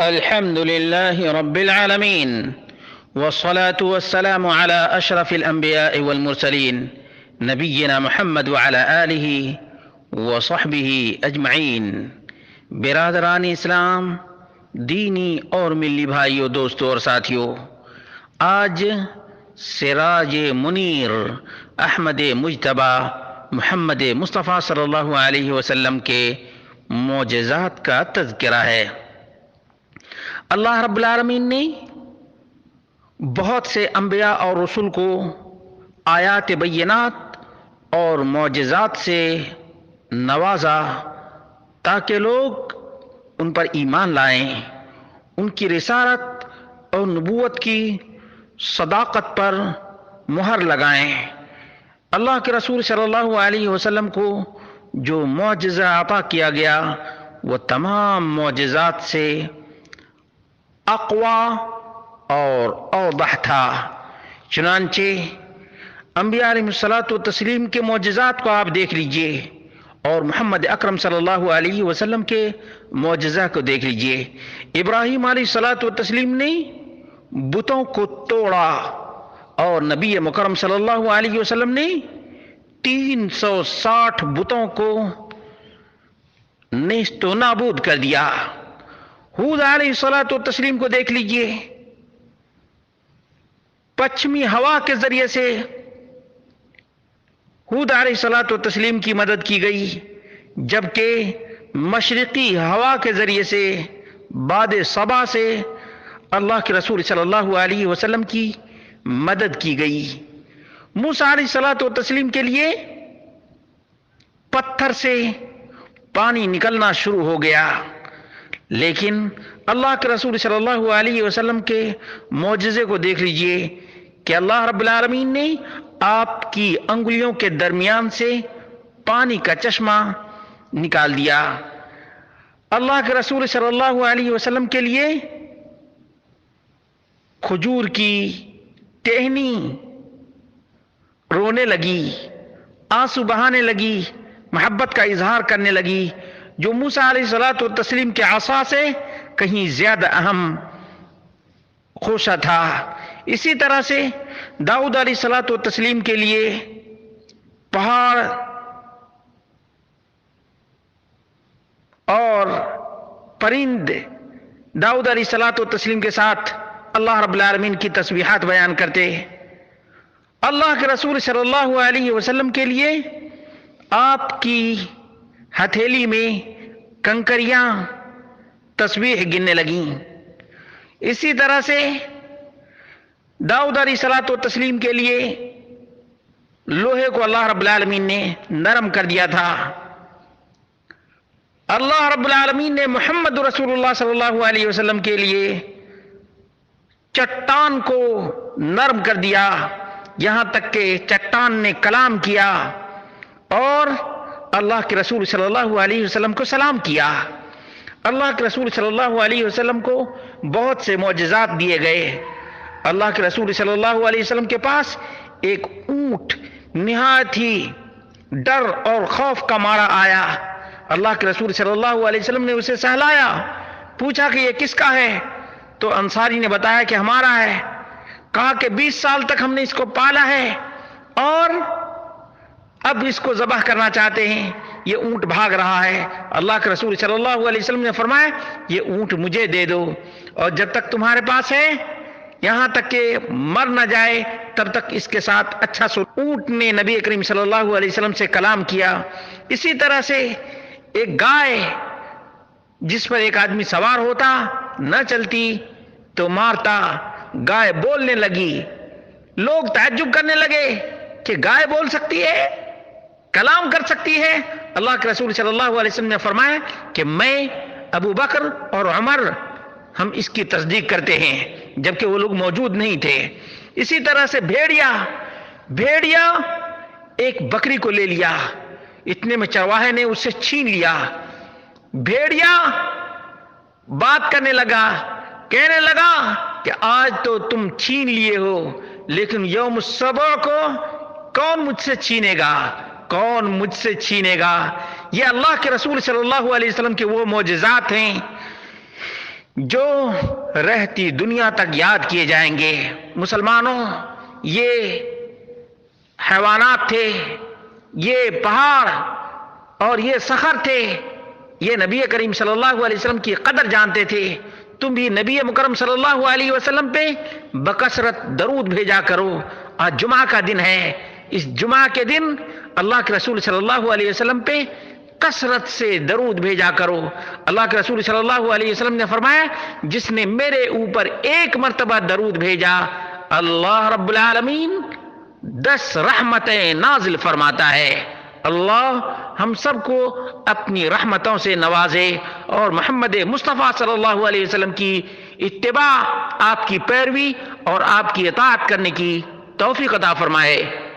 الحمد لله رب العالمين والصلاة والسلام على أشرف الأنبياء والمرسلين نبينا محمد وعلى آله وصحبه أجمعین۔ برادران اسلام، دینی اور ملی بھائیوں، دوستوں اور ساتھیوں، آج سراج منیر احمد مجتبیٰ محمد مصطفیٰ صلی اللہ علیہ وسلم کے معجزات کا تذکرہ ہے۔ اللہ رب العالمین نے بہت سے انبیاء اور رسول کو آیات بینات اور معجزات سے نوازا تاکہ لوگ ان پر ایمان لائیں، ان کی رسالت اور نبوت کی صداقت پر مہر لگائیں۔ اللہ کے رسول صلی اللہ علیہ وسلم کو جو معجزہ عطا کیا گیا وہ تمام معجزات سے اقوا اور اوضح تھا۔ چنانچہ انبیاء علیہ الصلاۃ والتسلیم کے معجزات کو آپ دیکھ لیجئے اور محمد اکرم صلی اللہ علیہ وسلم کے معجزہ کو دیکھ لیجئے۔ ابراہیم علیہ الصلاۃ والتسلیم نے بتوں کو توڑا اور نبی مکرم صلی اللہ علیہ وسلم نے 360 بتوں کو نیست و نابود کر دیا۔ ہود علیہ الصلاۃ والتسلیم کو دیکھ لیجئے، پچھمی ہوا کے ذریعے سے ہود علیہ الصلاۃ والتسلیم کی مدد کی گئی، جبکہ مشرقی ہوا کے ذریعے سے باد صبا سے اللہ کے رسول صلی اللہ علیہ وسلم کی مدد کی گئی۔ موسیٰ علیہ الصلاۃ والتسلیم کے لیے پتھر سے پانی نکلنا شروع ہو گیا، لیکن اللہ کے رسول صلی اللہ علیہ وسلم کے معجزے کو دیکھ لیجئے کہ اللہ رب العالمین نے آپ کی انگلیوں کے درمیان سے پانی کا چشمہ نکال دیا۔ اللہ کے رسول صلی اللہ علیہ وسلم کے لیے کھجور کی ٹہنی رونے لگی، آنسو بہانے لگی، محبت کا اظہار کرنے لگی، جو موسیٰ علیہ الصلاۃ والتسلیم کے عصا سے کہیں زیادہ اہم خوشہ تھا۔ اسی طرح سے داؤد علیہ الصلاۃ والتسلیم کے لیے پہاڑ اور پرند داؤد علیہ الصلاۃ والتسلیم کے ساتھ اللہ رب العالمین کی تسبیحات بیان کرتے۔ اللہ کے رسول صلی اللہ علیہ وسلم کے لیے آپ کی ہتھیلی میں کنکریاں تسبیح گننے لگیں۔ اسی طرح سے داؤد علیہ الصلاۃ والتسلیم کے لیے لوہے کو اللہ رب العالمین نے نرم کر دیا تھا۔ اللہ رب العالمین نے محمد رسول اللہ صلی اللہ علیہ وسلم کے لیے چٹان کو نرم کر دیا، یہاں تک کہ چٹان نے کلام کیا اور اللہ کے رسول صلی اللہ علیہ وسلم کو سلام کیا۔ اللہ کے رسول صلی اللہ علیہ وسلم کو بہت سے معجزات دیے گئے۔ اللہ کے رسول صلی اللہ علیہ وسلم کے پاس ایک اونٹ نہایت ہی ڈر اور خوف کا مارا آیا۔ اللہ کے رسول صلی اللہ علیہ وسلم نے اسے سہلایا، پوچھا کہ یہ کس کا ہے؟ تو انصاری نے بتایا کہ ہمارا ہے۔ کہا کہ 20 سال تک ہم نے اس کو پالا ہے اور اب اس کو ذبح کرنا چاہتے ہیں، یہ اونٹ بھاگ رہا ہے۔ اللہ کے رسول صلی اللہ علیہ وسلم نے فرمایا یہ اونٹ مجھے دے دو، اور جب تک تمہارے پاس ہے یہاں تک کہ مر نہ جائے تب تک اس کے ساتھ اچھا سو۔ اونٹ نے نبی کریم صلی اللہ علیہ وسلم سے کلام کیا۔ اسی طرح سے ایک گائے جس پر ایک آدمی سوار ہوتا، نہ چلتی تو مارتا، گائے بولنے لگی۔ لوگ تعجب کرنے لگے کہ گائے بول سکتی ہے، کلام کر سکتی ہے۔ اللہ کے رسول صلی اللہ علیہ وسلم نے فرمایا کہ میں، ابو بکر اور عمر ہم اس کی تصدیق کرتے ہیں، جبکہ وہ لوگ موجود نہیں تھے۔ اسی طرح سے بھیڑیا ایک بکری کو لے لیا، اتنے میں چرواہے نے اسے چھین لیا۔ بھیڑیا بات کرنے لگا، کہنے لگا کہ آج تو تم چھین لیے ہو، لیکن یوم السبع کو کون مجھ سے چھینے گا؟ کون مجھ سے چھینے گا؟ یہ اللہ کے رسول صلی اللہ علیہ وسلم کے وہ معجزات ہیں جو رہتی دنیا تک یاد کیے جائیں گے۔ مسلمانوں، یہ حیوانات تھے، یہ پہاڑ اور یہ صخر تھے، یہ نبی کریم صلی اللہ علیہ وسلم کی قدر جانتے تھے۔ تم بھی نبی مکرم صلی اللہ علیہ وسلم پہ بکثرت درود بھیجا کرو۔ آج جمعہ کا دن ہے، اس جمعہ کے دن اللہ کے رسول صلی اللہ علیہ وسلم پہ کثرت سے درود بھیجا کرو۔ اللہ کے رسول صلی اللہ علیہ وسلم نے فرمایا، جس نے میرے اوپر ایک مرتبہ درود بھیجا، اللہ رب العالمین 10 رحمتیں نازل فرماتا ہے۔ اللہ ہم سب کو اپنی رحمتوں سے نوازے اور محمد مصطفیٰ صلی اللہ علیہ وسلم کی اتباع، آپ کی پیروی اور آپ کی اطاعت کرنے کی توفیق عطا فرمائے۔